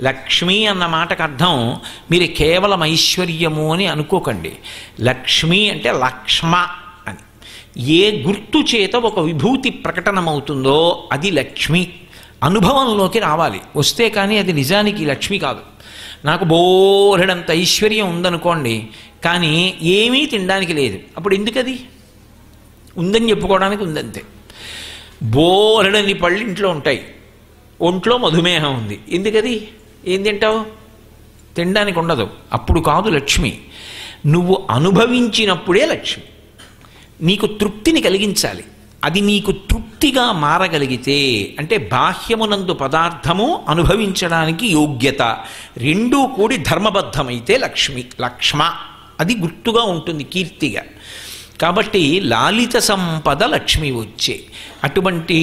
లక్ష్మి అన్న మాటకు అర్థం మీరు కేవలం ఐశ్వర్యము అని అనుకోకండి. లక్ష్మి అంటే లక్ష్మ అని. ఏ గుర్తు చేత ఒక విభూతి ప్రకటనమవుతుందో అది లక్ష్మి. అనుభవంలోకి రావాలి, వస్తే కానీ అది నిజానికి లక్ష్మి కాదు. నాకు బోరెడంత ఐశ్వర్యం ఉందనుకోండి, కానీ ఏమీ తినడానికి లేదు, అప్పుడు ఎందుకది? ఉందని చెప్పుకోవడానికి ఉందంతే. బోరెడని పళ్ళు ఇంట్లో ఉంటాయి, ఒంట్లో మధుమేహం ఉంది, ఎందుకది? ఏం తింటావు? తినడానికి ఉండదు, అప్పుడు కాదు లక్ష్మి. నువ్వు అనుభవించినప్పుడే లక్ష్మి. నీకు తృప్తిని కలిగించాలి. అది నీకు తృప్తిగా మారగలిగితే, అంటే బాహ్యమునందు పదార్థము అనుభవించడానికి యోగ్యత రెండూ కూడి ధర్మబద్ధమైతే లక్ష్మి, లక్ష్మ. అది గుర్తుగా ఉంటుంది, కీర్తిగా. కాబట్టి లాలిత సంపద లక్ష్మి వచ్చే. అటువంటి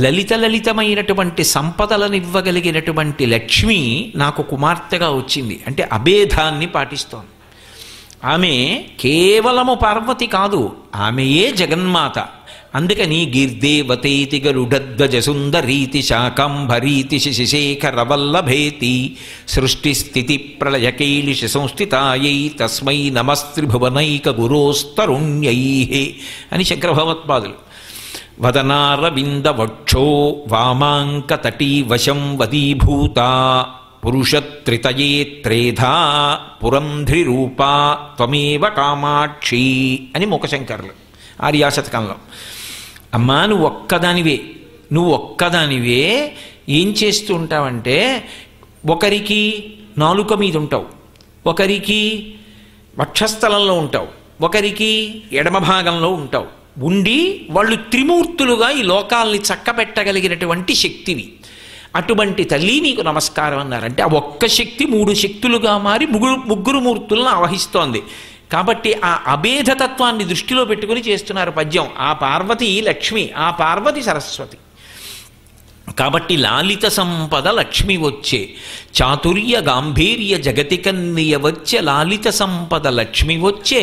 లలితమైనటువంటి సంపదలను ఇవ్వగలిగినటువంటి లక్ష్మి నాకు కుమార్తెగా వచ్చింది అంటే అభేదాన్ని పాటిస్తోంది. ఆమె కేవలము పార్వతి కాదు, ఆమెయే జగన్మాత. అందుకని గిర్దేవతేతి గరుడధ్వజ సుందరీతి శాకంభరీతి శశిశేఖరవల్లభేతి సృష్టిస్థితి ప్రళయకైలిష సంస్థితాయై తస్మై నమస్త్రిభువనైక గురోస్తరుణ్యై అని శంకర భగవత్పాదులు. వదనారవింద వక్షో వామాంకతటీ వశం వదీభూత పురుషత్రితయే త్రేధా పురంధ్రిరూపా త్వమేవ కామాక్షి అని మూకశంకరులు ఆర్యాశతకంలో. అమ్మా నువ్వు ఒక్కదానివే ఏం చేస్తూ ఉంటావంటే, ఒకరికి నాలుక మీద ఉంటావు, ఒకరికి వక్షస్థలంలో ఉంటావు, ఒకరికి ఎడమ భాగంలో ఉంటావు. ఉండి వాళ్ళు త్రిమూర్తులుగా ఈ లోకాల్ని చక్కబెట్టగలిగినటువంటి శక్తివి. అటువంటి తల్లి నీకు నమస్కారం అన్నారంటే ఆ ఒక్క శక్తి మూడు శక్తులుగా మారి ముగ్గురు మూర్తులను ఆవహిస్తోంది. కాబట్టి ఆ అభేదతత్వాన్ని దృష్టిలో పెట్టుకుని చేస్తున్నారు పద్యం. ఆ పార్వతి లక్ష్మి, ఆ పార్వతి సరస్వతి. కాబట్టి లాలిత సంపద లక్ష్మి వచ్చే, చాతుర్య గాంభీర్య జగతి కన్నియ వచ్చే, లాలిత సంపద లక్ష్మి వచ్చే,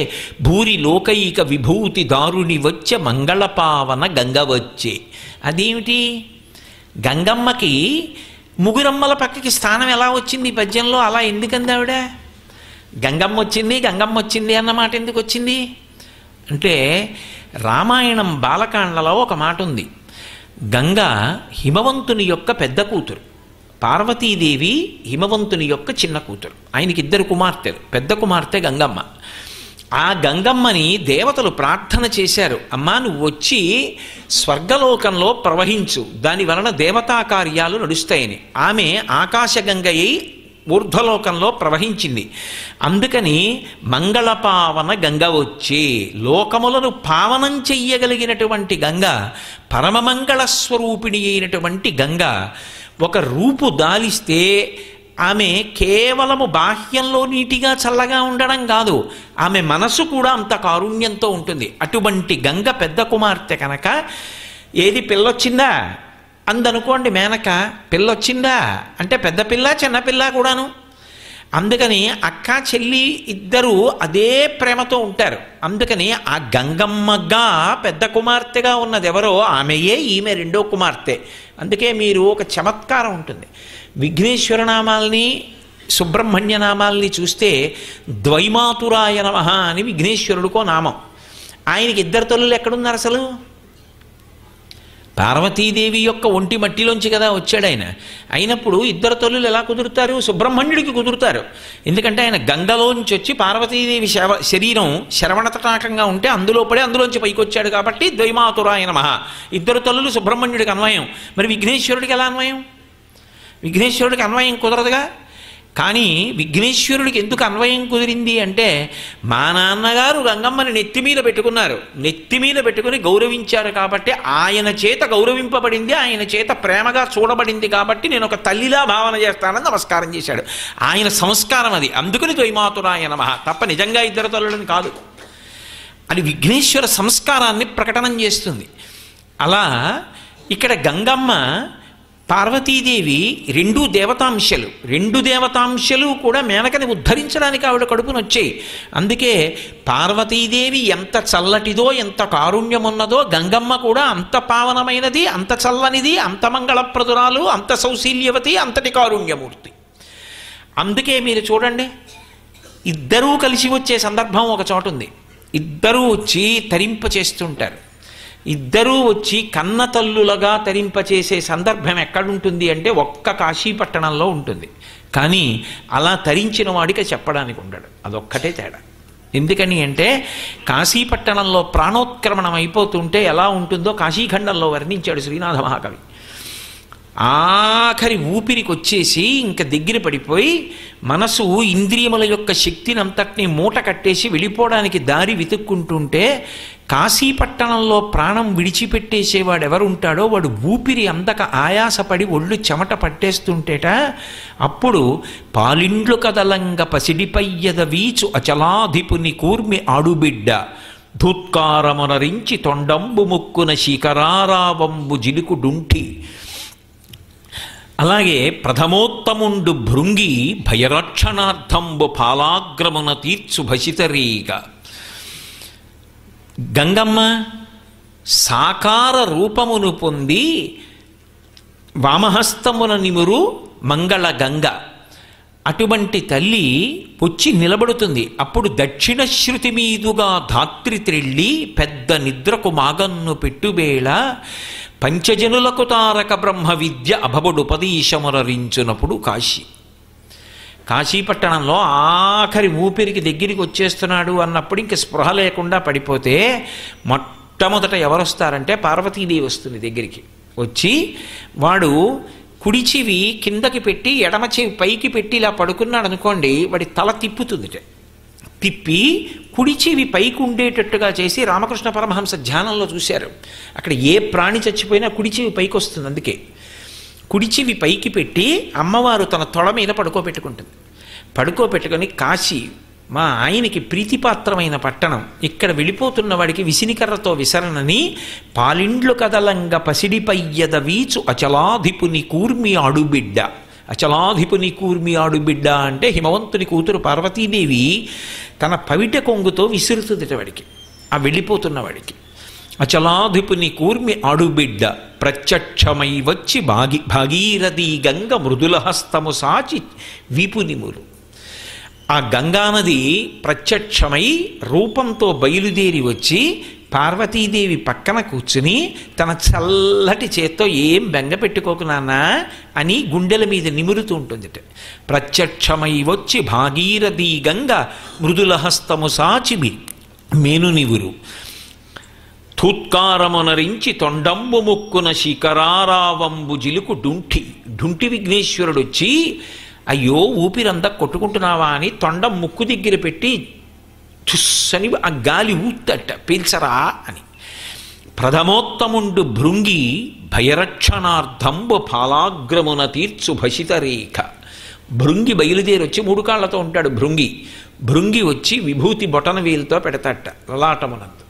భూరి లోకైక విభూతి దారుని వచ్చే, మంగళపావన గంగ వచ్చే. అదేమిటి? గంగమ్మకి ముగురమ్మల పక్కకి స్థానం ఎలా వచ్చింది ఈ పద్యంలో? అలా ఎందుకంది ఆవిడ? గంగమ్మ వచ్చింది అన్నమాట ఎందుకు వచ్చింది అంటే, రామాయణం బాలకాండలో ఒక మాట ఉంది. గంగ హిమవంతుని యొక్క పెద్ద కూతురు, పార్వతీదేవి హిమవంతుని యొక్క చిన్న కూతురు. ఆయనకి 2 కుమార్తెలు, పెద్ద కుమార్తె గంగమ్మ. ఆ గంగమ్మని దేవతలు ప్రార్థన చేశారు, అమ్మా నువ్వు వచ్చి స్వర్గలోకంలో ప్రవహించు, దాని వలన దేవతా కార్యాలు నడుస్తాయని. ఆమె ఆకాశగంగయ్యి ఊర్ధ్వలోకంలో ప్రవహించింది. అందుకని మంగళపావన గంగ వచ్చి, లోకములను పావనం చెయ్యగలిగినటువంటి గంగ, పరమమంగళ స్వరూపిణి అయినటువంటి గంగ ఒక రూపు దాలిస్తే ఆమె కేవలము బాహ్యంలో నీటిగా చల్లగా ఉండడం కాదు, ఆమె మనసు కూడా అంత కారుణ్యంతో ఉంటుంది. అటువంటి గంగ పెద్ద కుమార్తె కనుక, ఏది పిల్లొచ్చిందా అందనుకోండి, మేనక పిల్లొచ్చిందా అంటే పెద్ద పిల్ల చిన్నపిల్ల కూడాను. అందుకని అక్క చెల్లి ఇద్దరూ అదే ప్రేమతో ఉంటారు. అందుకని ఆ గంగమ్మగా పెద్ద కుమార్తెగా ఉన్నది ఎవరో ఆమెయే ఈమె రెండో కుమార్తె. అందుకే మీరు ఒక చమత్కారం ఉంటుంది, విఘ్నేశ్వర నామాల్ని సుబ్రహ్మణ్య నామాల్ని చూస్తే ద్వైమాతురాయ నమః అని విఘ్నేశ్వరుడికో నామం. ఆయనకి 2 తల్లులు ఎక్కడున్నారు అసలు? పార్వతీదేవి యొక్క ఒంటి మట్టిలోంచి కదా వచ్చాడు ఆయన. అయినప్పుడు 2 తల్లులు ఎలా కుదురుతారు? సుబ్రహ్మణ్యుడికి కుదురుతారు. ఎందుకంటే ఆయన గంగలోంచి వచ్చి పార్వతీదేవి శరీరం శరవణతటాకంగా ఉంటే అందులో పడి అందులోంచి పైకి వచ్చాడు కాబట్టి ద్వైమాతురాయ నమః. 2 తల్లులు సుబ్రహ్మణ్యుడికి అన్వయం. మరి విఘ్నేశ్వరుడికి ఎలా అన్వయం? విఘ్నేశ్వరుడికి అన్వయం కుదరదుగా. కానీ విఘ్నేశ్వరుడికి ఎందుకు అన్వయం కుదిరింది అంటే, మా నాన్నగారు గంగమ్మని నెత్తి మీద పెట్టుకున్నారు, నెత్తి మీద పెట్టుకుని గౌరవించారు కాబట్టి ఆయన చేత గౌరవింపబడింది, ఆయన చేత ప్రేమగా చూడబడింది కాబట్టి నేను ఒక తల్లిలా భావన చేస్తానని నమస్కారం చేశాడు. ఆయన సంస్కారం అది. అందుకని ద్వైమాతురాయ నమః తప్ప నిజంగా 2 తల్లులని కాదు. అది విఘ్నేశ్వర సంస్కారాన్ని ప్రకటన చేస్తుంది. అలా ఇక్కడ గంగమ్మ పార్వతీదేవి 2 దేవతాంశలు కూడా మేనకని ఉద్ధరించడానికి ఆవిడ కడుపునొచ్చాయి. అందుకే పార్వతీదేవి ఎంత చల్లటిదో, ఎంత కారుణ్యమున్నదో, గంగమ్మ కూడా అంత పావనమైనది, అంత చల్లనిది, అంత మంగళప్రదురాలు, అంత సౌశీల్యవతి, అంతటి కారుణ్యమూర్తి. అందుకే మీరు చూడండి, ఇద్దరూ కలిసి వచ్చే సందర్భం ఒక చోట ఉంది. ఇద్దరూ వచ్చి తరింప చేస్తుంటారు. ఇద్దరూ వచ్చి కన్న తల్లులుగా తరింపచేసే సందర్భం ఎక్కడుంటుంది అంటే ఒక్క కాశీపట్టణంలో ఉంటుంది. కానీ అలా తరించిన వాడికి చెప్పడానికి ఉండడు. అదొక్కటే తేడా. ఎందుకని అంటే కాశీపట్టణంలో ప్రాణోత్క్రమణం అయిపోతుంటే ఎలా ఉంటుందో కాశీఖండంలో వర్ణించాడు శ్రీనాథ మహాకవి. ఆఖరి ఊపిరికి వచ్చేసి ఇంక దగ్గర పడిపోయి మనసు ఇంద్రియముల యొక్క శక్తిని అంతటినీ మూట కట్టేసి వెళ్ళిపోవడానికి దారి వెతుక్కుంటుంటే కాశీపట్టణంలో ప్రాణం విడిచిపెట్టేసేవాడు ఎవరుంటాడో వాడు ఊపిరి అందక ఆయాసపడి ఒళ్ళు చెమట పట్టేస్తుంటేట అప్పుడు పాలిండ్లు కదలంగ పసిడిపయ్యద వీచు అచలాధిపుని కూర్మి ఆడుబిడ్డ ధూత్కారమునరించి తొండంబు ముక్కున శిఖరారావంబు జిలుకు డుంఠి. అలాగే ప్రథమోత్తముండు భృంగి భయరక్షణార్థంబు పాలాగ్రమున తీర్చు భసితరీగ. గంగమ్మ సాకార రూపమును పొంది వామహస్తమున నిమురు మంగళ గంగ. అటువంటి తల్లి వచ్చి నిలబడుతుంది. అప్పుడు దక్షిణ శృతి మీదుగా ధాత్రి త్రిళ్ళి పెద్ద నిద్రకు మాగన్ను పెట్టువేళ పంచజనులకు తారక బ్రహ్మ విద్య అభబుడుపదీశమునరించునప్పుడు కాశీ. కాశీపట్టణంలో ఆఖరి ఊపిరికి దగ్గరికి వచ్చేస్తున్నాడు అన్నప్పుడు ఇంక స్పృహ లేకుండా పడిపోతే మొట్టమొదట ఎవరొస్తారంటే పార్వతీదేవి వస్తుంది దగ్గరికి. వచ్చి వాడు కుడి చెవి కిందకి పెట్టి ఎడమ చెవి పైకి పెట్టి ఇలా పడుకున్నాడు అనుకోండి, వాడి తల తిప్పుతుందిట. తిప్పి కుడి చెవి పైకి ఉండేటట్టుగా చేసి రామకృష్ణ పరమహంస ధ్యానంలో చూశారు. అక్కడ ఏ ప్రాణి చచ్చిపోయినా కుడి చెవి పైకి వస్తుంది. అందుకే కుడి చెవి పైకి పెట్టి అమ్మవారు తన తొడ మీద పడుకోబెట్టుకుంటుంది. పడుకోబెట్టుకొని కాశీ మా ఆయనకి ప్రీతిపాత్రమైన పట్టణం, ఇక్కడ వెళ్ళిపోతున్న వాడికి విసినికర్రతో విసరణని పాలిండ్లు కదలంగ పసిడిపయ్యద వీచు అచలాధిపుని కూర్మి ఆడుబిడ్డ. అచలాధిపుని కూర్మి ఆడుబిడ్డ అంటే హిమవంతుని కూతురు పార్వతీదేవి తన పవిట కొంగుతో విసురుతుంది వాడికి, ఆ వెళ్ళిపోతున్నవాడికి. అచలాధిపుని కూర్మి ఆడుబిడ్డ ప్రత్యక్షమై వచ్చి భాగీరథీ గంగ మృదుల హస్తము సాచి వీపునిమురు. ఆ గంగానది ప్రత్యక్షమై రూపంతో బయలుదేరి వచ్చి పార్వతీదేవి పక్కన కూర్చుని తన చల్లటి చేత్తో ఏం బెంగ పెట్టుకోకు నాన్న అని గుండెల మీద నిమురుతూ ఉంటుంది. ప్రత్యక్షమై వచ్చి భాగీరథీ గంగ మృదుల హస్తము సాచి మేను నివురు. ధూత్కారమునరించి తొండంబు ముక్కున శిఖరారావంబు జిలుకు డుంఠి. డుంఠి విఘ్నేశ్వరుడు వచ్చి అయ్యో ఊపిరంతా కొట్టుకుంటున్నావా అని తొండం ముక్కు దగ్గర పెట్టి తుస్సని ఆ గాలి ఊత్తట పీల్చరా అని. ప్రథమోత్తముండు భృంగి భయరక్షణార్థంబు పాలాగ్రమున తీర్చు భసితరేఖ. భృంగి బయలుదేరి వచ్చి 3 కాళ్లతో ఉంటాడు భృంగి. భృంగి వచ్చి విభూతి బొటన వేలుతో పెడతాట లలాటమునందు.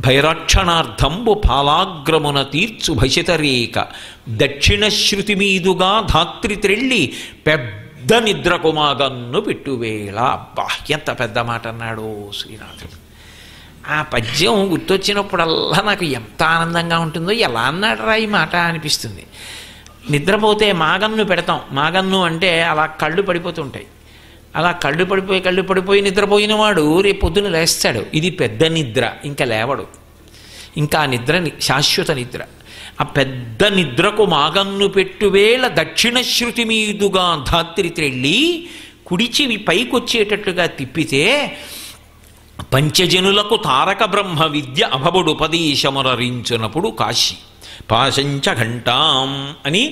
భయరక్షణార్థంబు పాలాగ్రమున తీర్చు భసితరేఖ. దక్షిణ శృతి మీదుగా ధాత్రి త్రెళ్ళి పెద్ద నిద్రకు మాగన్ను పెట్టువేళ. అబ్బా ఎంత పెద్ద మాట అన్నాడు శ్రీనాథుడు. ఆ పద్యం గుర్తొచ్చినప్పుడల్లా నాకు ఎంత ఆనందంగా ఉంటుందో, ఎలా అన్నాడు రా ఈ మాట అనిపిస్తుంది. నిద్రపోతే మాగన్ను పెడతాం. మాగన్ను అంటే అలా కళ్ళు పడిపోతుంటాయి. అలా కళ్ళు పడిపోయి నిద్రపోయిన వాడు రేపు పొద్దున లేస్తాడు. ఇది పెద్ద నిద్ర, ఇంకా లేవడు. ఇంకా నిద్ర శాశ్వత నిద్ర. ఆ పెద్ద నిద్రకు మాగన్ను పెట్టువేళ దక్షిణ శృతి మీదుగా ధాత్రి త్రెళ్ళి కుడిచివి పైకొచ్చేటట్టుగా తిప్పితే పంచజనులకు తారక బ్రహ్మ విద్య అభబుడుపదీశమునరించునప్పుడు కాశీ. పాశంచ ఘంటాం అని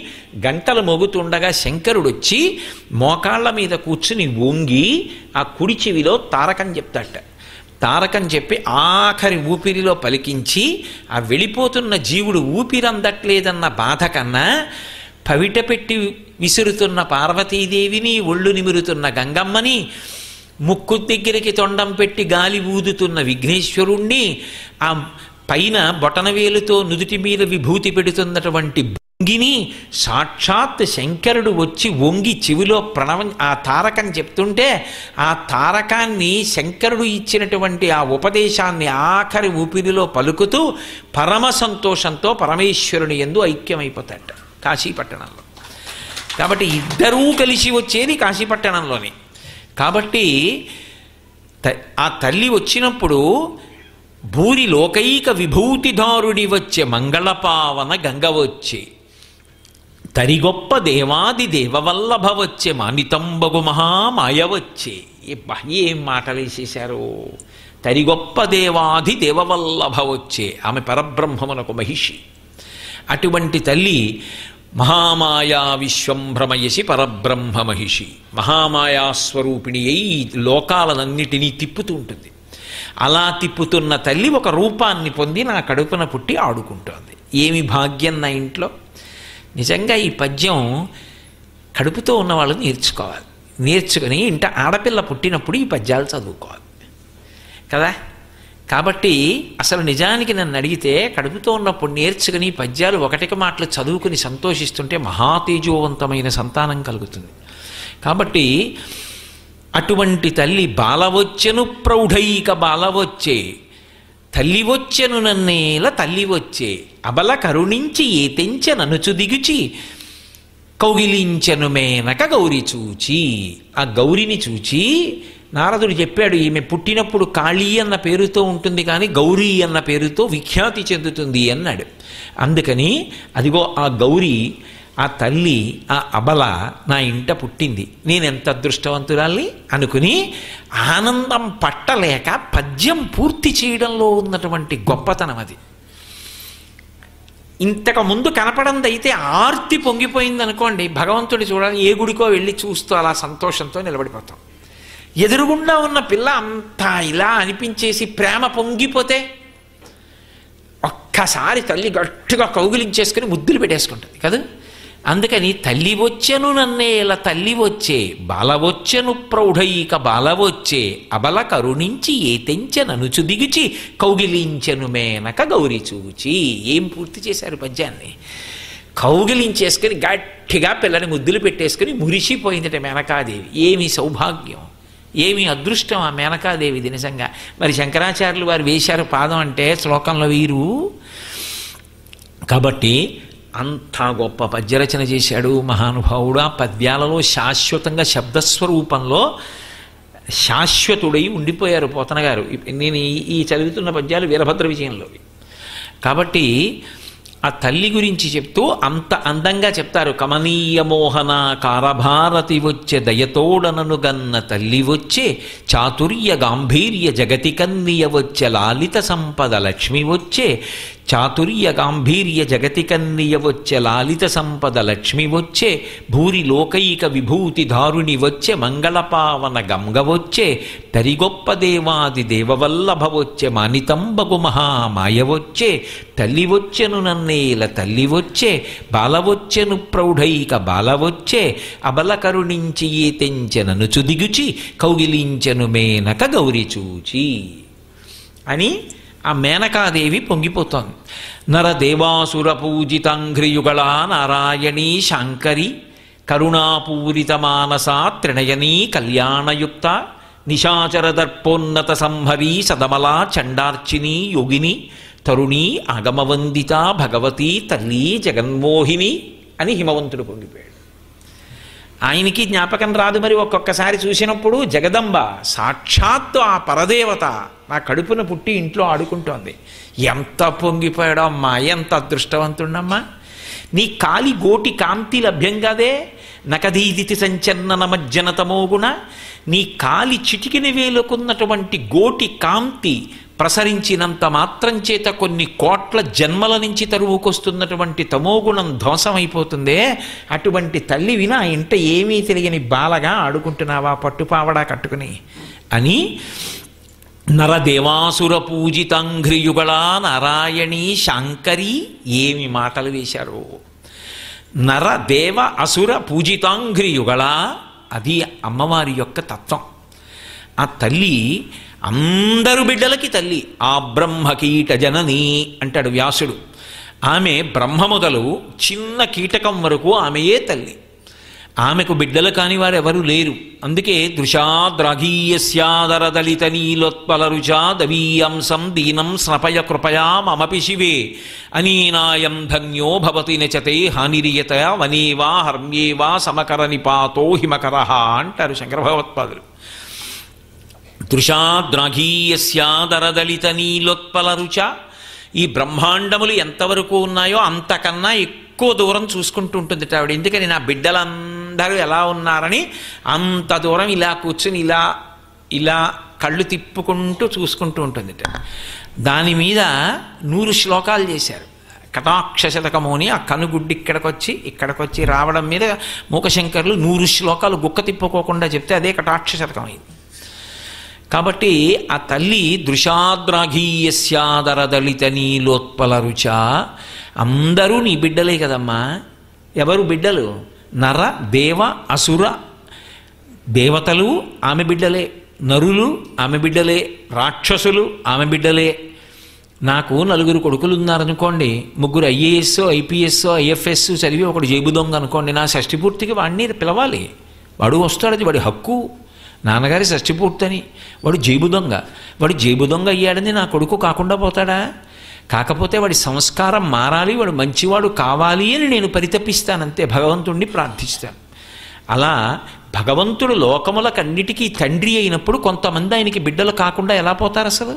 గంటలు మోగుతుండగా శంకరుడొచ్చి మోకాళ్ళ మీద కూర్చుని వంగి ఆ కుడి చెవిలో తారకం చెప్తాట. తారకం చెప్పి ఆఖరి ఊపిరిలో పలికించి ఆ వెళ్ళిపోతున్న జీవుడు ఊపిరందట్లేదన్న బాధ కన్నా పవిట పెట్టి విసురుతున్న పార్వతీదేవిని, ఒళ్ళు నిమురుతున్న గంగమ్మని, ముక్కు దగ్గరికి తొండం పెట్టి గాలి ఊదుతున్న విఘ్నేశ్వరుణ్ణి, ఆ పైన బొటనవేలుతో నుదుటి మీద విభూతి పెడుతున్నటువంటి భృంగిని, సాక్షాత్ శంకరుడు వచ్చి వంగి చెవిలో ప్రణవం ఆ తారకం చెప్తుంటే ఆ తారకాన్ని శంకరుడు ఇచ్చినటువంటి ఆ ఉపదేశాన్ని ఆఖరి ఊపిరిలో పలుకుతూ పరమ సంతోషంతో పరమేశ్వరుని యందు ఐక్యమైపోతాడు కాశీపట్టణంలో. కాబట్టి ఇద్దరూ కలిసి వచ్చేది కాశీపట్టణంలోనే. కాబట్టి ఆ తల్లి వచ్చినప్పుడు భూరి లోకైక విభూతిదారుడి వచ్చే మంగళపావన గంగ వచ్చే, తరిగొప్ప దేవాది దేవవల్లభ వచ్చే, మానితంబగు మహామాయ వచ్చే. ఏం మాటలు వేసేశారు! తరిగొప్ప దేవాది దేవవల్లభ వచ్చే, ఆమె పరబ్రహ్మమునకు మహిషి. అటువంటి తల్లి మహామాయా విశ్వంభ్రమయసి పరబ్రహ్మ మహిషి, మహామాయాస్వరూపిణి అయి లోకాలనన్నిటినీ తిప్పుతూ ఉంటుంది. అలా తిప్పుతున్న తల్లి ఒక రూపాన్ని పొంది నా కడుపున పుట్టి ఆడుకుంటోంది. ఏమి భాగ్యం నా ఇంట్లో! నిజంగా ఈ పద్యం కడుపుతో ఉన్న వాళ్ళు నేర్చుకోవాలి. నేర్చుకుని ఇంట ఆడపిల్ల పుట్టినప్పుడు ఈ పద్యాలు చదువుకోవాలి కదా. కాబట్టి అసలు నిజానికి నన్ను అడిగితే కడుపుతో ఉన్నప్పుడు నేర్చుకుని పద్యాలు ఒకటికి మాటలు చదువుకుని సంతోషిస్తుంటే మహాతేజోవంతమైన సంతానం కలుగుతుంది. కాబట్టి అటువంటి తల్లి బాలవచ్చెను ప్రౌఢైక బాలవచ్చే, తల్లి వచ్చెను నన్నేల తల్లి వచ్చే, అబల కరుణించి ఏ తెంచె ననుచు దిగుచి కౌగిలించెను మేనక గౌరి చూచి. ఆ గౌరిని చూచి నారదుడు చెప్పాడు, ఈమె పుట్టినప్పుడు కాళీ అన్న పేరుతో ఉంటుంది కానీ గౌరీ అన్న పేరుతో విఖ్యాతి చెందుతుంది అన్నాడు. అందుకని అదిగో ఆ గౌరీ, ఆ తల్లి, ఆ అబల నా ఇంట పుట్టింది, నేనెంత అదృష్టవంతురాల్ని అనుకుని ఆనందం పట్టలేక పద్యం పూర్తి చేయడంలో ఉన్నటువంటి గొప్పతనం అది. ఇంతకు ముందు కనపడంది అయితే ఆర్తి పొంగిపోయింది అనుకోండి, భగవంతుడి చూడాలి ఏ గుడికో వెళ్ళి చూస్తూ అలా సంతోషంతో నిలబడిపోతాం. ఎదురుగుండా ఉన్న పిల్ల అంతా ఇలా అనిపించేసి ప్రేమ పొంగిపోతే ఒక్కసారి తల్లి గట్టిగా కౌగిలించేసుకుని ముద్దులు పెట్టేసుకుంటుంది కదా. అందుకని తల్లి వచ్చెను నన్నేల తల్లి వచ్చే, బాల వచ్చెను ప్రౌఢైక బాల వచ్చే, అబల కరుణించి ఏ తెంచె ననుచు దిగుచి కౌగిలించెను మేనక గౌరి చూచి. ఏం పూర్తి చేశారు పద్యాన్ని! కౌగిలించేసుకుని గట్టిగా పిల్లని ముద్దులు పెట్టేసుకుని మురిసిపోయిందట మేనకాదేవి. ఏమి సౌభాగ్యం, ఏమి అదృష్టం ఆ మేనకాదేవిది నిజంగా. మరి శంకరాచార్యులు వారు వేశారు పాదం అంటే శ్లోకంలో వీరు. కాబట్టి అంత గొప్ప పద్యరచన చేశాడు మహానుభావుడు. ఆ పద్యాలలో శాశ్వతంగా శబ్దస్వరూపంలో శాశ్వతుడై ఉండిపోయారు పోతన గారు. నేను ఈ చదువుతున్న పద్యాలు వీరభద్ర విజయంలోవి. కాబట్టి ఆ తల్లి గురించి చెప్తూ అంత అందంగా చెప్తారు. కమనీయ మోహన కారభారతి వచ్చే, దయతోడనను గన్న తల్లి వచ్చే, చాతుర్య గాంభీర్య జగతి కన్నియ వచ్చే, లాలిత సంపద లక్ష్మి వచ్చే, చాతుర్య గాంభీర్య జగతి కన్నియ వచ్చే, లాలిత సంపద లక్ష్మి వచ్చే, భూరి లోకైక విభూతి దారుణి వచ్చే, మంగళపావన గంగ వచ్చే, తరిగొప్ప దేవాది దేవవల్లభ వచ్చే, మానితంబగు మహామాయ వచ్చే, తల్లి వచ్చెను నన్నేల తల్లి వచ్చే, బాలవచ్చెను ప్రౌఢైక బాలవచ్చే, అబల కరుణించి ఏ తెంచెననుచు దిగుచి కౌగిలించెను మేనక గౌరి చూచి అని ఆ మేనకాదేవి పొంగిపోతోంది. నరదేవాసుర పూజితాంఘ్రియుగళా నారాయణీ శాంకరి కరుణాపూరిత మానసా త్రినయనీ కళ్యాణయుక్త నిశాచర దర్పోన్నత సంహరీ సదమలా చండార్చిని యోగిని తరుణీ ఆగమవందిత భగవతీ తల్లి జగన్మోహిని అని హిమవంతుడు పొంగిపోయాడు. ఆయనకి జ్ఞాపకం రాదు మరి ఒక్కొక్కసారి చూసినప్పుడు జగదంబ సాక్షాత్తు ఆ పరదేవత నా కడుపున పుట్టి ఇంట్లో ఆడుకుంటోంది. ఎంత పొంగిపోయాడో అమ్మా, ఎంత అదృష్టవంతుడమ్మా! నీ కాలి గోటి కాంతి లభ్యం కాదే, నకదీదితి సంచన్నన మజ్జనతమోగుణ, నీ కాలి చిటికిన వేలుకున్నటువంటి గోటి కాంతి ప్రసరించినంత మాత్రం చేత కొన్ని కోట్ల జన్మల నుంచి తరువుకొస్తున్నటువంటి తమోగుణం ధ్వంసమైపోతుందే. అటువంటి తల్లి వినా ఇంట ఏమీ తెలియని బాలగా ఆడుకుంటున్నావా పట్టుపావడా కట్టుకుని అని నరదేవాసుర పూజితాంఘ్రియుగళా నారాయణీ శాంకరి. ఏమి మాటలు వేశారు! నరదేవ అసుర పూజితాంఘ్రియుగళా, అది అమ్మవారి యొక్క తత్వం. ఆ తల్లి అందరు బిడ్డలకి తల్లి. ఆ బ్రహ్మకీట జనని అంటాడు వ్యాసుడు. ఆమె బ్రహ్మ మొదలు చిన్న కీటకం వరకు ఆమెయే తల్లి. ఆమెకు బిడ్డలు కాని వారు ఎవరు లేరు. అందుకే దృశాద్రాఘీయస్యాదరదలిత నీలోత్పల రుచా దవీయంసం దీనం స్నపయ కృపయా మమపి శివే అనీనాయం ధన్యో భవతి నచతే హానిరియత వనేవా హర్మ్యేవా సమకర నిపాతో హిమకర అంటారు శంకర భగవత్పాదులు. దృశాద్రాఘీయస్యాదరదలిత నీలోత్పల రుచ, ఈ బ్రహ్మాండములు ఎంతవరకు ఉన్నాయో అంతకన్నా ఎక్కువ దూరం చూసుకుంటూ ఉంటుంది ఆవిడ. ఎందుకని నా బిడ్డలందరూ ఎలా ఉన్నారని అంత దూరం ఇలా కూర్చుని ఇలా ఇలా కళ్ళు తిప్పుకుంటూ చూసుకుంటూ ఉంటుంది. దాని మీద 100 శ్లోకాలు చేశారు. కటాక్ష శతకము అని ఆ కనుగుడ్డి ఇక్కడికొచ్చి రావడం మీద మూకశంకర్లు 100 శ్లోకాలు గుక్క తిప్పుకోకుండా చెప్తే అదే కటాక్ష శతకం అయింది. కాబట్టి ఆ తల్లి దృశాద్రాఘీయస్యాదరదలిత నీలోత్పల రుచ, అందరూ నీ బిడ్డలే కదమ్మా. ఎవరు బిడ్డలు? నర దేవ అసుర. దేవతలు ఆమె బిడ్డలే, నరులు ఆమె బిడ్డలే, రాక్షసులు ఆమె బిడ్డలే. నాకు 4 కొడుకులు ఉన్నారనుకోండి, 3 ఐఏఎస్ ఐపీఎస్ ఐఎఫ్ఎస్ చదివి ఒకడు జేబు దొంగ అనుకోండి, నా షష్ఠి పూర్తికి వాడిని పిలవాలి. వాడు వస్తాడు, అది వాడి హక్కు. నాన్నగారి షష్ఠి పూర్తని వాడు జేబు దొంగ, వాడు జేబు దొంగ అయ్యాడని నా కొడుకు కాకుండా పోతాడా? కాకపోతే వాడి సంస్కారం మారాలి, వాడు మంచివాడు కావాలి అని నేను పరితపిస్తానంతే, భగవంతుణ్ణి ప్రార్థిస్తాను. అలా భగవంతుడు లోకములకన్నిటికీ తండ్రి అయినప్పుడు కొంతమంది ఆయనకి బిడ్డలు కాకుండా ఎలా పోతారు అసలు?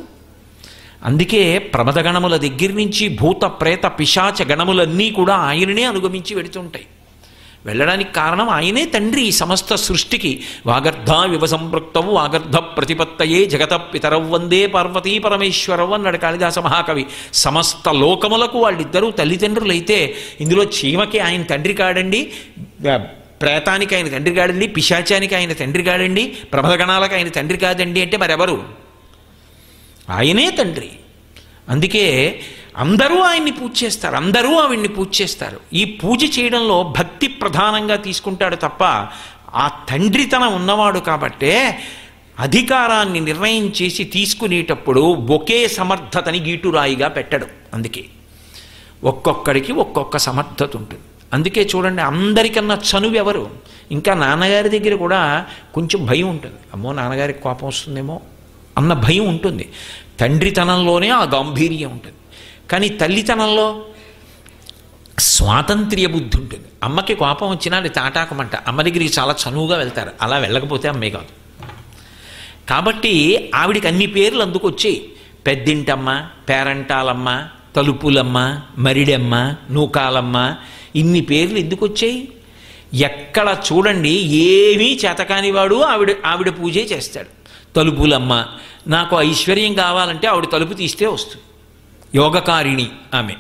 అందుకే ప్రమదగణముల దగ్గర నుంచి భూత ప్రేత పిశాచ గణములన్నీ కూడా ఆయననే అనుగమించి వెడుతుంటాయి. వెళ్ళడానికి కారణం ఆయనే తండ్రి ఈ సమస్త సృష్టికి. వాగర్ధ వివ సంపృక్తవు వాగర్ధ ప్రతిపత్తయే జగత పితరవ్ వందే పార్వతీ పరమేశ్వరవు అన్నాడు కాళిదాస మహాకవి. సమస్త లోకములకు వాళ్ళిద్దరూ తల్లిదండ్రులైతే ఇందులో చీమకి ఆయన తండ్రి కాడండి, ప్రేతానికి ఆయన తండ్రి కాడండి, పిశాచానికి ఆయన తండ్రి కాడండి, ప్రమదగణాలకు ఆయన తండ్రి కాదండి అంటే మరెవరు? ఆయనే తండ్రి. అందుకే అందరూ ఆయన్ని పూజ చేస్తారు, అందరూ ఆవిడ్ని పూజ చేస్తారు. ఈ పూజ చేయడంలో భక్తి ప్రధానంగా తీసుకుంటాడు తప్ప ఆ తండ్రితనం ఉన్నవాడు కాబట్టే అధికారాన్ని నిర్ణయం చేసి తీసుకునేటప్పుడు ఒకే సమర్థతని గీటురాయిగా పెట్టడు. అందుకే ఒక్కొక్కడికి ఒక్కొక్క సమర్థత ఉంటుంది. అందుకే చూడండి, అందరికన్నా చనువు ఎవరు? ఇంకా నాన్నగారి దగ్గర కూడా కొంచెం భయం ఉంటుంది. అమ్మో నాన్నగారికి కోపం వస్తుందేమో అన్న భయం ఉంటుంది. తండ్రితనంలోనే ఆ గాంభీర్యం ఉంటుంది. కానీ తల్లితనంలో స్వాతంత్ర్య బుద్ధి ఉంటుంది. అమ్మకి కోపం వచ్చినా అది తాటాకమంట, అమ్మ దగ్గరికి చాలా చనువుగా వెళ్తారు. అలా వెళ్ళకపోతే అమ్మే కాదు. కాబట్టి ఆవిడికి అన్ని పేర్లు అందుకు వచ్చాయి. పెద్దింటమ్మ, పేరంటాలమ్మ, తలుపులమ్మ, మరిడమ్మ, నూకాలమ్మ, ఇన్ని పేర్లు ఎందుకు వచ్చాయి? ఎక్కడ చూడండి ఏమీ చేతకానివాడు ఆవిడ పూజే చేస్తాడు. తలుపులమ్మ, నాకు ఐశ్వర్యం కావాలంటే ఆవిడ తలుపు తీస్తే వస్తుంది, యోగకారిణి ఆమె.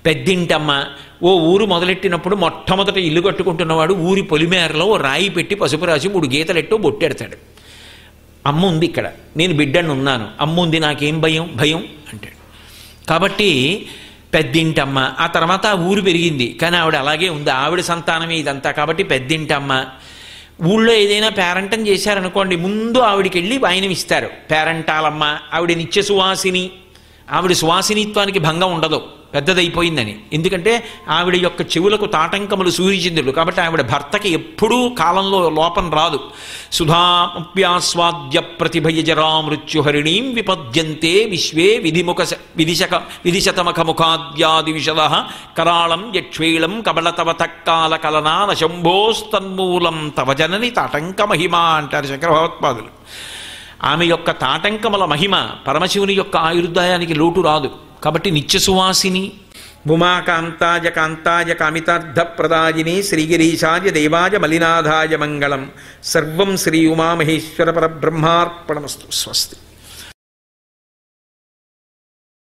పెద్దింటమ్మ, ఓ ఊరు మొదలెట్టినప్పుడు మొట్టమొదట ఇల్లు కట్టుకుంటున్నవాడు ఊరి పొలిమేరలో ఓ రాయి పెట్టి పసుపు రాసి 3 గీతలెట్టో బొట్టెడతాడు. అమ్మ ఉంది ఇక్కడ, నేను బిడ్డను ఉన్నాను, అమ్మ ఉంది, నాకేం భయం అంటాడు. కాబట్టి పెద్దింటమ్మ. ఆ తర్వాత ఆ ఊరు పెరిగింది, కానీ ఆవిడ అలాగే ఉంది, ఆవిడ సంతానమే ఇదంతా. కాబట్టి పెద్దింటమ్మ. ఊళ్ళో ఏదైనా పేరంటం చేశారనుకోండి, ముందు ఆవిడికి వెళ్ళి వాయినం ఇస్తారు. పేరంటాలమ్మ, ఆవిడ నిత్య సువాసిని. ఆవిడ సువాసినిత్వానికి భంగం ఉండదు, పెద్దదైపోయిందని. ఎందుకంటే ఆవిడ యొక్క చెవులకు తాటంకములు సూర్యచంద్రుడు కాబట్టి ఆవిడ భర్తకి ఎప్పుడూ కాలంలో లోపం రాదు. సుధాప్యాస్వాద్య ప్రతిభయజరా మృత్యుహరిణీం విపద్యంతే విశ్వే విధిశతమఖముఖాద్యాది విశద కరాళం యక్ష్వేళం కబళతవ తక్కాల కలనాన శంభోస్తన్మూలం తవ జనని తాటంక మహిమ అంటారు శంకర భగవత్పాదులు. ఆమె యొక్క తాటంకముల మహిమ పరమశివుని యొక్క ఆయుర్దాయానికి లోటు రాదు. కాబట్టి నిత్య సువాసిని. ఉమాకాంతాయ కాంతాయ కామితార్థ ప్రదాయిని శ్రీగిరీశాయ దేవాయ మలినాథాయ మంగళం. సర్వం శ్రీ ఉమామహేశ్వర పరబ్రహ్మార్పణమస్తు. స్వస్తి.